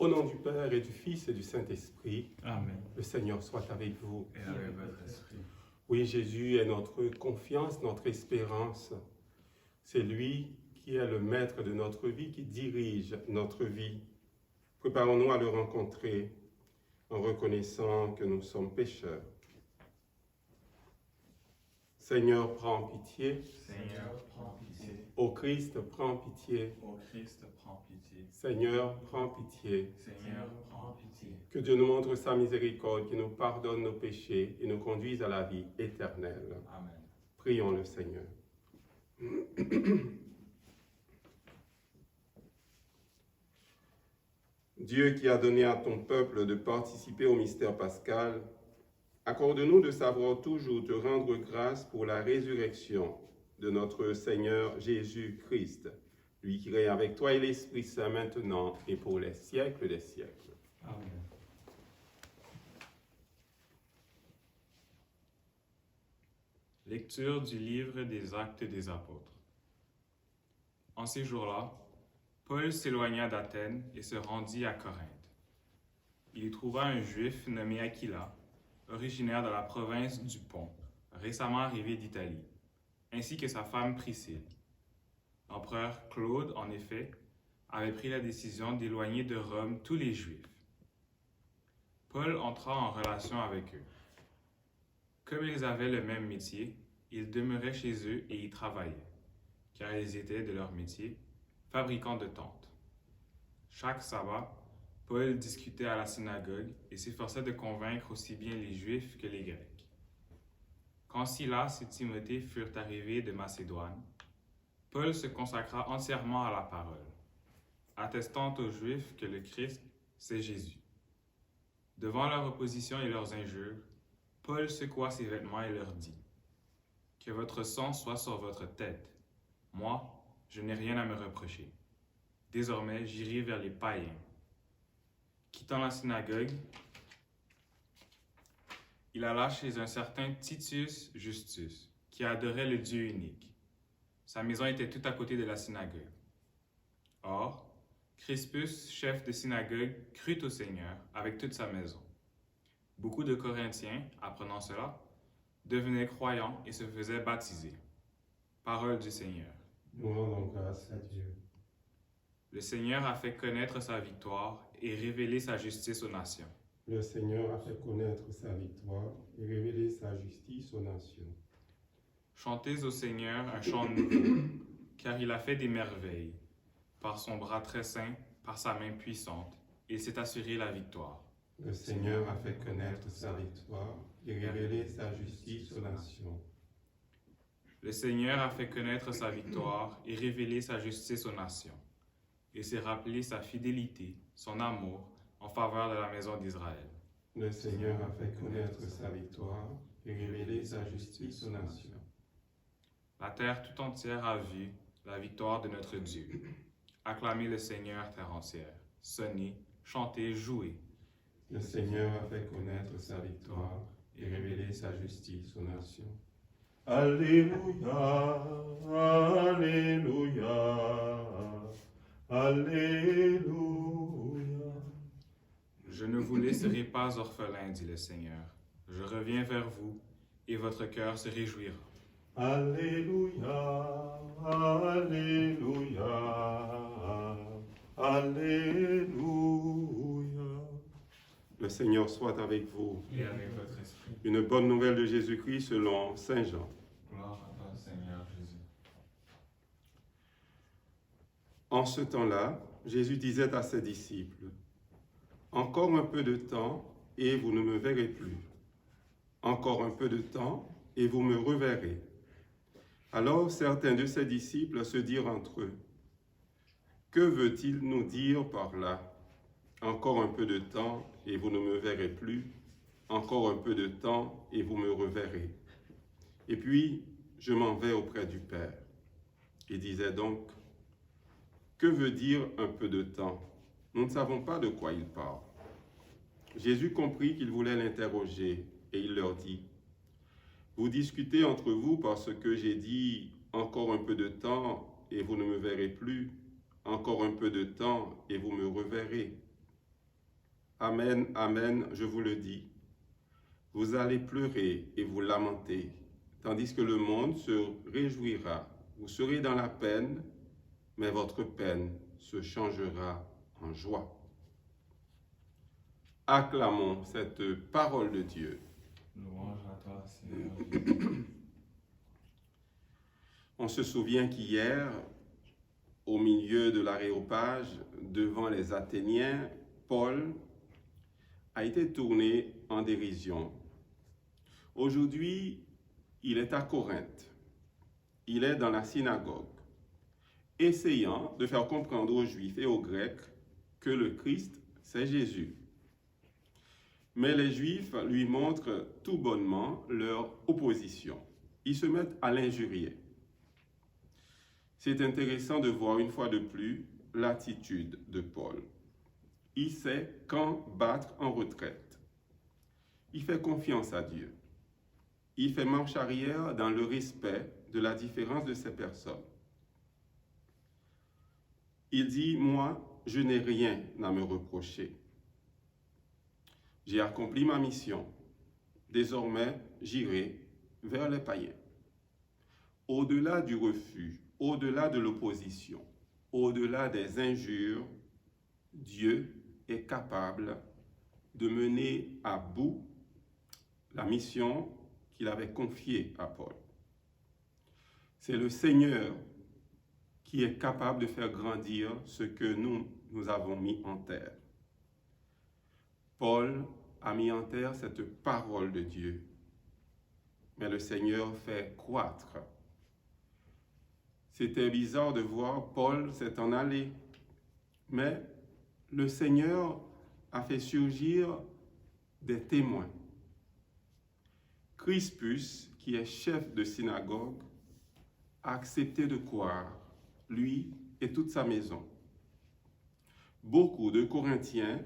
Au nom du Père et du Fils et du Saint-Esprit, Amen. le Seigneur soit avec vous. Et avec votre esprit. Oui, Jésus est notre confiance, notre espérance. C'est lui qui est le maître de notre vie, qui dirige notre vie. Préparons-nous à le rencontrer en reconnaissant que nous sommes pécheurs. Seigneur, prends pitié. Seigneur, prends pitié. Ô Christ, prends pitié. Ô Christ, prends pitié. Seigneur, prends pitié. Seigneur, prends pitié. Que Dieu nous montre sa miséricorde, qu'il nous pardonne nos péchés et nous conduise à la vie éternelle. Amen. Prions le Seigneur. Dieu qui a donné à ton peuple de participer au mystère pascal, accorde-nous de savoir toujours te rendre grâce pour la résurrection de notre Seigneur Jésus-Christ, lui qui règne avec toi et l'Esprit Saint maintenant et pour les siècles des siècles. Amen. Lecture du livre des Actes des Apôtres. En ces jours-là, Paul s'éloigna d'Athènes et se rendit à Corinthe. Il y trouva un Juif nommé Aquila, originaire de la province du Pont, récemment arrivé d'Italie, ainsi que sa femme Priscille. L'empereur Claude, en effet, avait pris la décision d'éloigner de Rome tous les Juifs. Paul entra en relation avec eux. Comme ils avaient le même métier, ils demeuraient chez eux et y travaillaient, car ils étaient de leur métier fabricants de tentes. Chaque sabbat, Paul discutait à la synagogue et s'efforçait de convaincre aussi bien les Juifs que les Grecs. Quand Silas et Timothée furent arrivés de Macédoine, Paul se consacra entièrement à la parole, attestant aux Juifs que le Christ, c'est Jésus. Devant leur opposition et leurs injures, Paul secoua ses vêtements et leur dit : « Que votre sang soit sur votre tête. Moi, je n'ai rien à me reprocher. Désormais, j'irai vers les païens. » Quittant la synagogue, il alla chez un certain Titus Justus, qui adorait le Dieu unique. Sa maison était tout à côté de la synagogue. Or, Crispus, chef de synagogue, crut au Seigneur avec toute sa maison. Beaucoup de Corinthiens, apprenant cela, devenaient croyants et se faisaient baptiser. Parole du Seigneur. Nous rendons grâce à Dieu. Le Seigneur a fait connaître sa victoire et révélé sa justice aux nations. Le Seigneur a fait connaître sa victoire et révélé sa justice aux nations. Chantez au Seigneur un chant nouveau, car il a fait des merveilles. Par son bras très saint, par sa main puissante, il s'est assuré la victoire. Le Seigneur a fait connaître sa victoire et révélé sa justice aux nations. Le Seigneur a fait connaître sa victoire et révélé sa justice aux nations. Il s'est rappelé sa fidélité, son amour, en faveur de la maison d'Israël. Le Seigneur a fait connaître sa victoire et révélé sa justice aux nations. La terre tout entière a vu la victoire de notre Dieu. Acclamez le Seigneur, terre entière. Sonnez, chantez, jouez. Le Seigneur a fait connaître sa victoire et révélé sa justice aux nations. Alléluia, Alléluia, Alléluia. Je ne vous laisserai pas orphelin, dit le Seigneur. Je reviens vers vous, et votre cœur se réjouira. Alléluia, Alléluia, Alléluia. Le Seigneur soit avec vous. Et avec votre esprit. Une bonne nouvelle de Jésus-Christ selon Saint Jean. Gloire à toi, Seigneur Jésus. En ce temps-là, Jésus disait à ses disciples : « Encore un peu de temps, et vous ne me verrez plus. Encore un peu de temps, et vous me reverrez. » Alors certains de ses disciples se dirent entre eux : « Que veut-il nous dire par là ? Encore un peu de temps, et vous ne me verrez plus. Encore un peu de temps, et vous me reverrez. Et puis, je m'en vais auprès du Père. » Il disait donc : « Que veut dire un peu de temps ? Nous ne savons pas de quoi il parle. » Jésus comprit qu'ils voulaient l'interroger, et il leur dit : « Vous discutez entre vous parce que j'ai dit encore un peu de temps et vous ne me verrez plus, encore un peu de temps et vous me reverrez. Amen, amen, je vous le dis. Vous allez pleurer et vous lamenter, tandis que le monde se réjouira. Vous serez dans la peine, mais votre peine se changera en joie. Acclamons cette parole de Dieu. Louange à toi, Seigneur Jésus. On se souvient qu'hier, au milieu de l'aréopage, devant les Athéniens, Paul a été tourné en dérision. Aujourd'hui, il est à Corinthe. Il est dans la synagogue, essayant de faire comprendre aux Juifs et aux Grecs que le Christ, c'est Jésus. Mais les Juifs lui montrent tout bonnement leur opposition. Ils se mettent à l'injurier. C'est intéressant de voir une fois de plus l'attitude de Paul. Il sait quand battre en retraite. Il fait confiance à Dieu. Il fait marche arrière dans le respect de la différence de ces personnes. Il dit, moi, je n'ai rien à me reprocher. J'ai accompli ma mission. Désormais, j'irai vers les païens. Au-delà du refus, au-delà de l'opposition, au-delà des injures, Dieu est capable de mener à bout la mission qu'il avait confiée à Paul. C'est le Seigneur qui est capable de faire grandir ce que nous avons mis en terre. Paul a mis en terre cette parole de Dieu, mais le Seigneur fait croître. C'était bizarre de voir Paul s'en aller, mais le Seigneur a fait surgir des témoins. Crispus, qui est chef de synagogue, a accepté de croire, lui et toute sa maison. Beaucoup de Corinthiens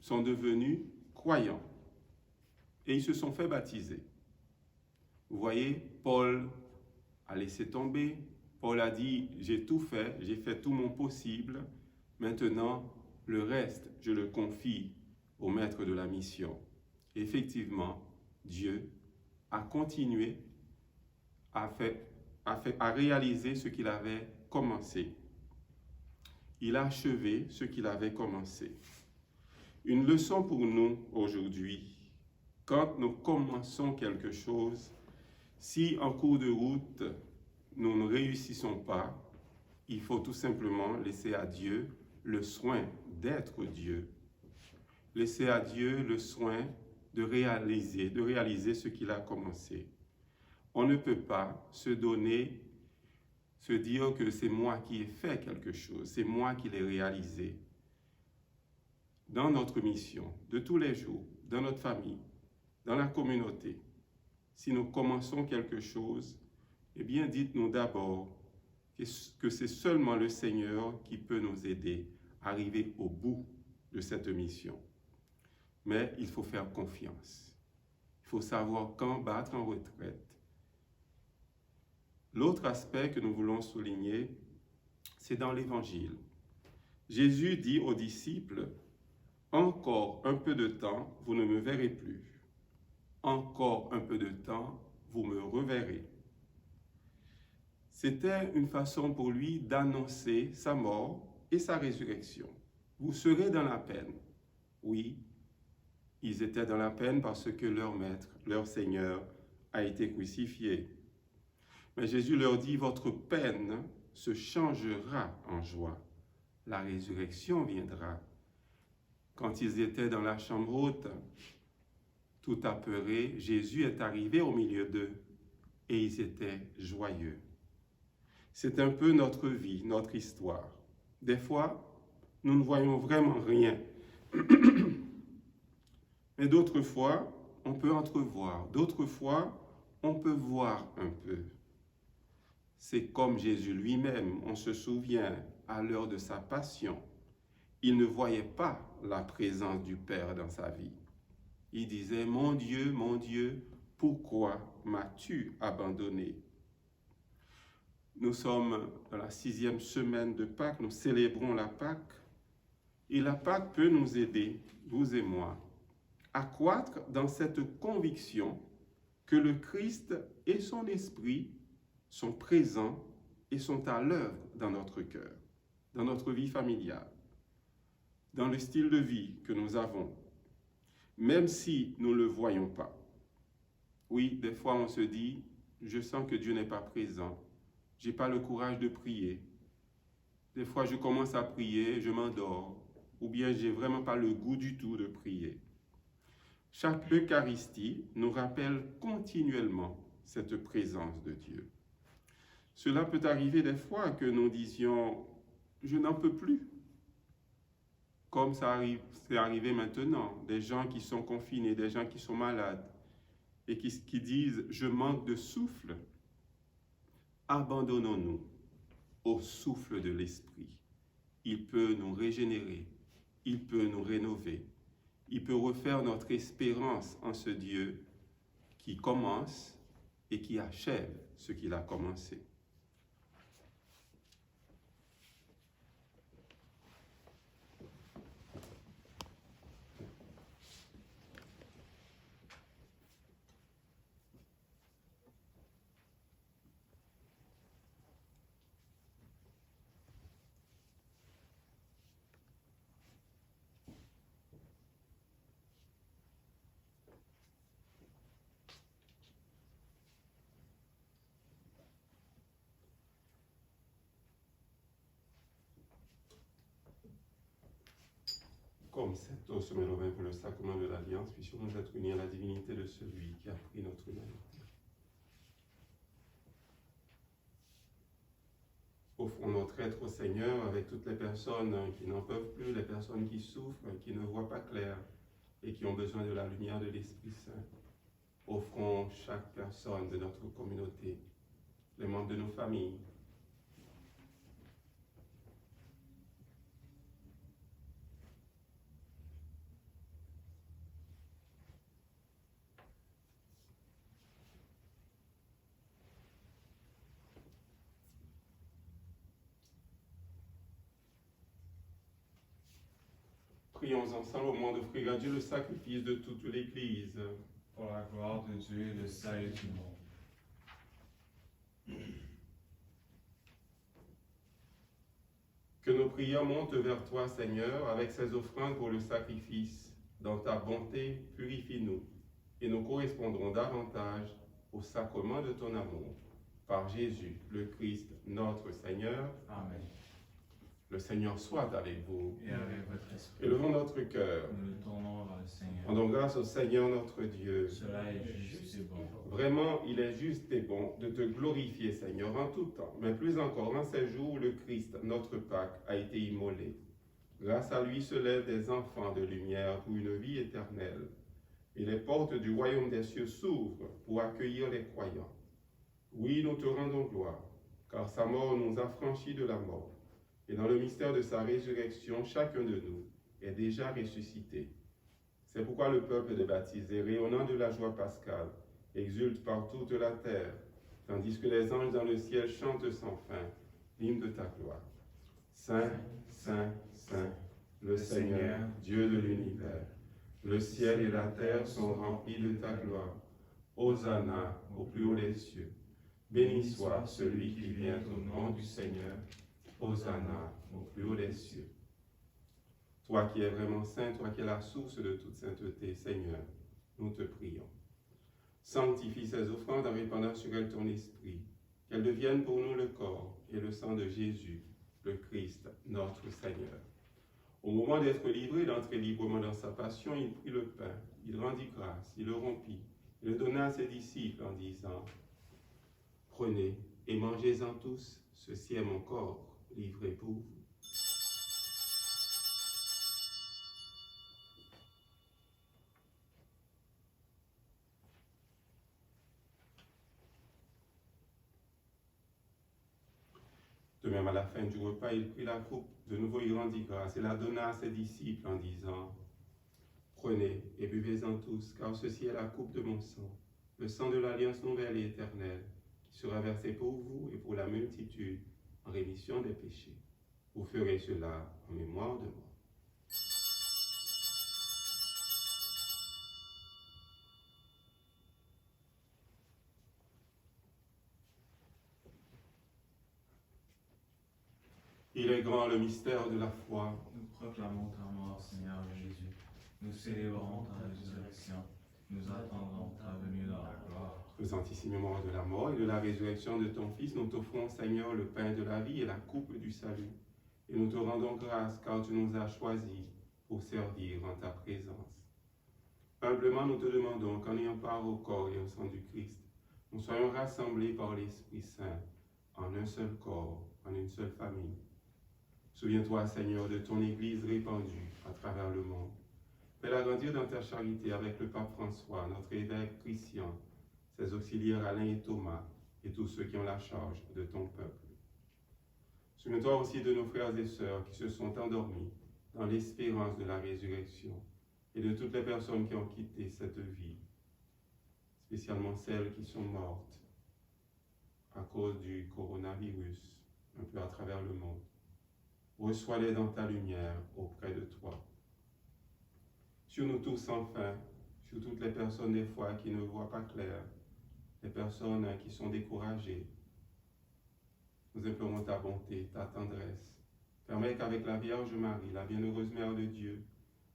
sont devenus croyants et ils se sont fait baptiser. Vous voyez, Paul a laissé tomber. Paul a dit, j'ai tout fait, j'ai fait tout mon possible. Maintenant, le reste, je le confie au maître de la mission. Effectivement, Dieu a continué à réaliser ce qu'il avait commencé. Il a achevé ce qu'il avait commencé. Une leçon pour nous aujourd'hui, quand nous commençons quelque chose, si en cours de route, nous ne réussissons pas, il faut tout simplement laisser à Dieu le soin d'être Dieu. Laisser à Dieu le soin de réaliser ce qu'il a commencé. On ne peut pas se dire que c'est moi qui ai fait quelque chose, c'est moi qui l'ai réalisé. Dans notre mission, de tous les jours, dans notre famille, dans la communauté, si nous commençons quelque chose, eh bien, dites-nous d'abord que c'est seulement le Seigneur qui peut nous aider à arriver au bout de cette mission. Mais il faut faire confiance. Il faut savoir quand battre en retraite. L'autre aspect que nous voulons souligner, c'est dans l'Évangile. Jésus dit aux disciples, « Encore un peu de temps, vous ne me verrez plus. Encore un peu de temps, vous me reverrez. » C'était une façon pour lui d'annoncer sa mort et sa résurrection. Vous serez dans la peine. Oui, ils étaient dans la peine parce que leur maître, leur Seigneur, a été crucifié. Mais Jésus leur dit, votre peine se changera en joie. La résurrection viendra. Quand ils étaient dans la chambre haute, tout apeurés, Jésus est arrivé au milieu d'eux et ils étaient joyeux. C'est un peu notre vie, notre histoire. Des fois, nous ne voyons vraiment rien. Mais d'autres fois, on peut entrevoir. D'autres fois, on peut voir un peu. C'est comme Jésus lui-même, on se souvient, à l'heure de sa passion, il ne voyait pas la présence du Père dans sa vie. Il disait, mon Dieu, pourquoi m'as-tu abandonné? Nous sommes dans la 6e semaine de Pâques, nous célébrons la Pâque. Et la Pâque peut nous aider, vous et moi, à croître dans cette conviction que le Christ et son Esprit sont présents et sont à l'œuvre dans notre cœur, dans notre vie familiale, dans le style de vie que nous avons, même si nous ne le voyons pas. Oui, des fois on se dit, je sens que Dieu n'est pas présent, je n'ai pas le courage de prier. Des fois je commence à prier, je m'endors, ou bien je n'ai vraiment pas le goût du tout de prier. Chaque Eucharistie nous rappelle continuellement cette présence de Dieu. Cela peut arriver des fois que nous disions « je n'en peux plus », comme c'est arrivé maintenant, des gens qui sont confinés, des gens qui sont malades et qui disent « je manque de souffle ». Abandonnons-nous au souffle de l'Esprit. Il peut nous régénérer, il peut nous rénover, il peut refaire notre espérance en ce Dieu qui commence et qui achève ce qu'il a commencé. Comme cette eau se met au vin pour le sacrement de l'Alliance, puissions-nous être unis à la divinité de celui qui a pris notre humanité. Offrons notre être au Seigneur avec toutes les personnes qui n'en peuvent plus, les personnes qui souffrent, qui ne voient pas clair et qui ont besoin de la lumière de l'Esprit Saint. Offrons chaque personne de notre communauté, les membres de nos familles, prions ensemble au moment d'offrir à Dieu le sacrifice de toute l'Église. Pour la gloire de Dieu et le salut du monde. Que nos prières montent vers toi, Seigneur, avec ces offrandes pour le sacrifice. Dans ta bonté, purifie-nous, et nous correspondrons davantage au sacrement de ton amour. Par Jésus, le Christ, notre Seigneur. Amen. Le Seigneur soit avec vous. Et avec votre esprit. Élevons notre cœur. Nous le tournons vers le Seigneur. Rendons grâce au Seigneur notre Dieu. Cela est juste et bon. Vraiment, il est juste et bon de te glorifier, Seigneur, en tout temps, mais plus encore en ces jours où le Christ, notre Pâque, a été immolé. Grâce à lui se lèvent des enfants de lumière pour une vie éternelle, et les portes du royaume des cieux s'ouvrent pour accueillir les croyants. Oui, nous te rendons gloire, car sa mort nous a franchis de la mort, et dans le mystère de sa résurrection, chacun de nous est déjà ressuscité. C'est pourquoi le peuple des baptisés, rayonnant de la joie pascale, exulte par toute la terre, tandis que les anges dans le ciel chantent sans fin l'hymne de ta gloire. Saint, Saint, Saint, le Seigneur, Dieu de l'univers, le ciel et la terre sont remplis de ta gloire. Hosanna au plus haut des cieux. Béni soit celui qui vient au nom du Seigneur. Hosanna au plus haut des cieux. Toi qui es vraiment saint, toi qui es la source de toute sainteté, Seigneur, nous te prions. Sanctifie ces offrandes en répandant sur elles ton esprit, qu'elles deviennent pour nous le corps et le sang de Jésus, le Christ, notre Seigneur. Au moment d'être livré, d'entrer librement dans sa passion, il prit le pain, il rendit grâce, il le rompit, il le donna à ses disciples en disant « Prenez et mangez-en tous, ceci est mon corps livré pour vous. » De même, à la fin du repas, il prit la coupe, de nouveau il rendit grâce et la donna à ses disciples en disant « Prenez et buvez-en tous, car ceci est la coupe de mon sang, le sang de l'alliance nouvelle et éternelle, qui sera versé pour vous et pour la multitude en rémission des péchés. Vous ferez cela en mémoire de moi. » Il est grand le mystère de la foi. Nous proclamons ta mort, Seigneur Jésus. Nous célébrons ta résurrection. Nous attendons ta venue dans la gloire. Faisant ici mémoire de la mort et de la résurrection de ton Fils, nous t'offrons, Seigneur, le pain de la vie et la coupe du salut. Et nous te rendons grâce car tu nous as choisis pour servir en ta présence. Humblement, nous te demandons qu'en ayant part au corps et au sang du Christ, nous soyons rassemblés par l'Esprit Saint en un seul corps, en une seule famille. Souviens-toi, Seigneur, de ton Église répandue à travers le monde. Fais-la grandir dans ta charité avec le pape François, notre évêque Christian, ses auxiliaires Alain et Thomas, et tous ceux qui ont la charge de ton peuple. Souviens-toi aussi de nos frères et sœurs qui se sont endormis dans l'espérance de la résurrection, et de toutes les personnes qui ont quitté cette vie, spécialement celles qui sont mortes à cause du coronavirus, un peu à travers le monde. Reçois-les dans ta lumière auprès de toi. Sur nous tous enfin, sur toutes les personnes des fois qui ne voient pas clair, les personnes qui sont découragées, nous implorons ta bonté, ta tendresse. Permets qu'avec la Vierge Marie, la bienheureuse Mère de Dieu,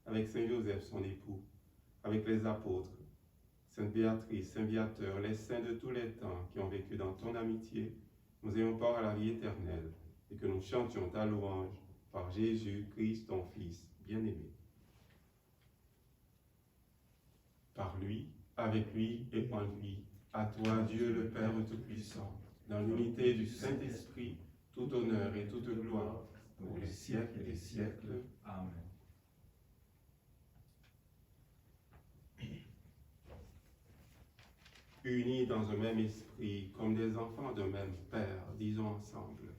avec Saint Joseph, son époux, avec les apôtres, Sainte Béatrice, Saint Viateur, les saints de tous les temps qui ont vécu dans ton amitié, nous ayons part à la vie éternelle et que nous chantions ta louange par Jésus-Christ, ton Fils bien-aimé. Par lui, avec lui et en lui, à toi Dieu le Père Tout-Puissant, dans l'unité du Saint-Esprit, tout honneur et toute gloire, pour les siècles des siècles. Amen. Unis dans un même esprit, comme des enfants d'un même Père, disons ensemble,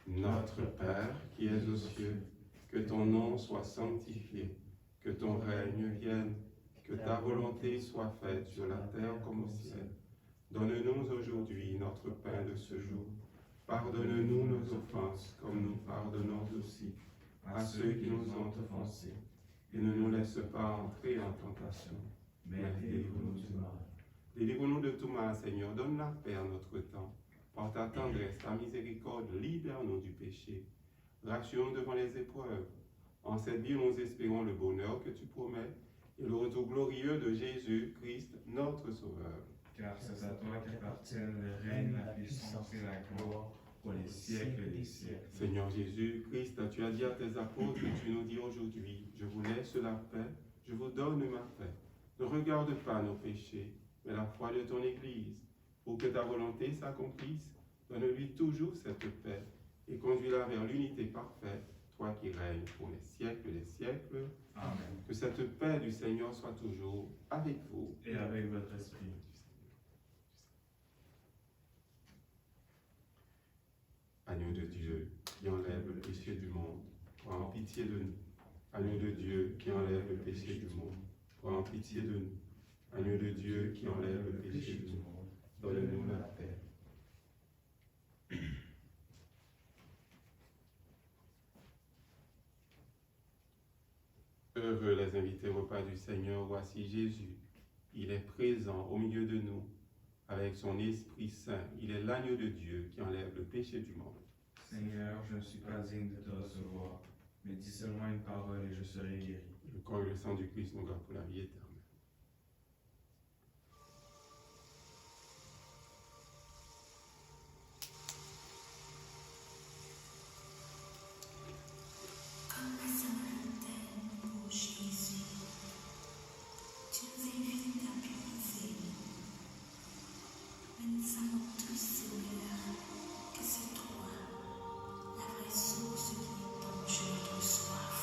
Notre Père qui es aux cieux, que ton nom soit sanctifié, que ton règne vienne, que ta volonté soit faite sur la terre comme au ciel. Donne-nous aujourd'hui notre pain de ce jour. Pardonne-nous nos offenses, comme nous pardonnons aussi à ceux qui nous ont offensés. Et ne nous laisse pas entrer en tentation, mais délivre-nous du mal. Délivre-nous de tout mal, Seigneur. Donne la paix à notre temps. Par ta tendresse, ta miséricorde, libère-nous du péché. Rassure-nous devant les épreuves. En cette vie, nous espérons le bonheur que tu promets et le retour glorieux de Jésus-Christ, notre Sauveur. Car c'est à toi qu'appartiennent le règne, la puissance et la gloire pour les siècles des siècles. Seigneur Jésus-Christ, tu as dit à tes apôtres et tu nous dis aujourd'hui, je vous laisse la paix, je vous donne ma paix. Ne regarde pas nos péchés, mais la foi de ton Église. Pour que ta volonté s'accomplisse, donne-lui toujours cette paix et conduis-la vers l'unité parfaite, toi qui règnes pour les siècles des siècles. Amen. Que cette paix du Seigneur soit toujours avec vous. Et avec votre esprit. Agneau de Dieu, qui enlève le péché du monde, prends en pitié de nous. Agneau de Dieu, qui enlève le péché du monde, prends en pitié de nous. Agneau de Dieu, qui enlève le péché du monde, donne-nous la paix. Heureux les invités au repas du Seigneur, voici Jésus. Il est présent au milieu de nous, avec son Esprit Saint. Il est l'agneau de Dieu qui enlève le péché du monde. Seigneur, je ne suis pas digne de te recevoir, mais dis seulement une parole et je serai guéri. Le corps et le sang du Christ nous gardent pour la vie éternelle. Comme la Samaritaine pour Jésus, tu nous invites à puiser. Mais nous savons tous, Seigneur, que c'est toi, la vraie source qui étanche notre soif.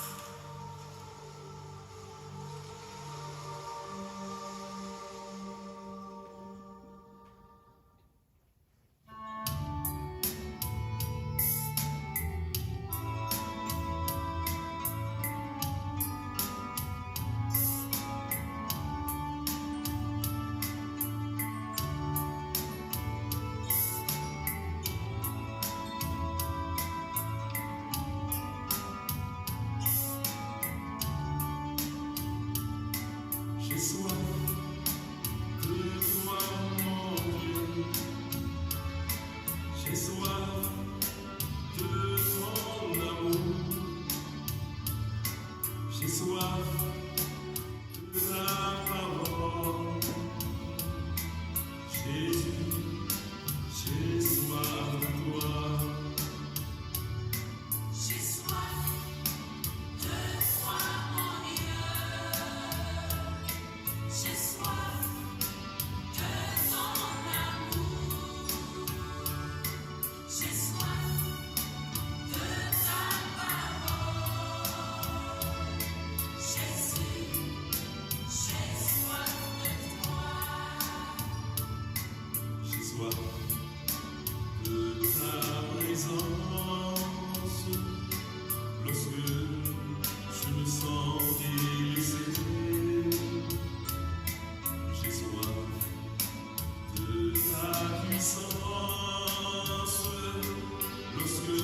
soif de ta présence. Lorsque je me sens délaissé, j'ai soif de ta puissance. Lorsque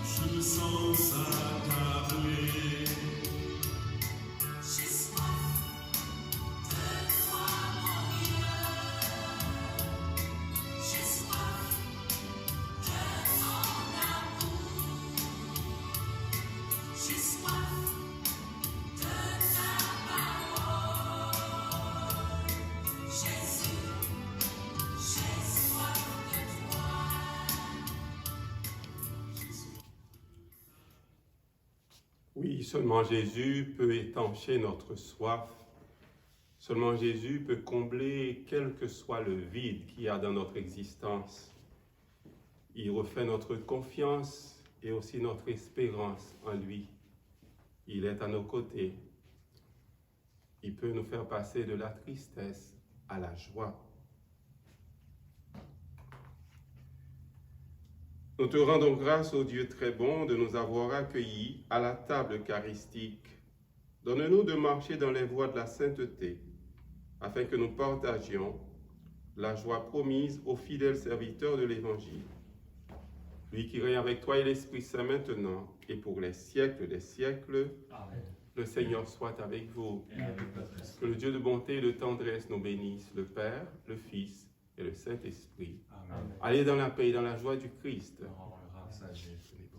je me sens accablé, J'ai soif de toi, mon Dieu. J'ai soif de ton amour. J'ai soif de ta parole. Jésus, j'ai soif de toi. Oui, seulement Jésus peut étancher notre soif. Seulement Jésus peut combler quel que soit le vide qu'il y a dans notre existence. Il refait notre confiance et aussi notre espérance en lui. Il est à nos côtés. Il peut nous faire passer de la tristesse à la joie. Nous te rendons grâce, ô Dieu très bon, de nous avoir accueillis à la table eucharistique. Donne-nous de marcher dans les voies de la sainteté, afin que nous partagions la joie promise aux fidèles serviteurs de l'Évangile. Lui qui règne avec toi et l'Esprit Saint maintenant et pour les siècles des siècles. Amen. Le Seigneur soit avec vous. Et avec votre esprit. Que le Dieu de bonté et de tendresse nous bénisse, le Père, le Fils et le Saint-Esprit. Amen. Allez dans la paix et dans la joie du Christ. Rends grâce à Jésus.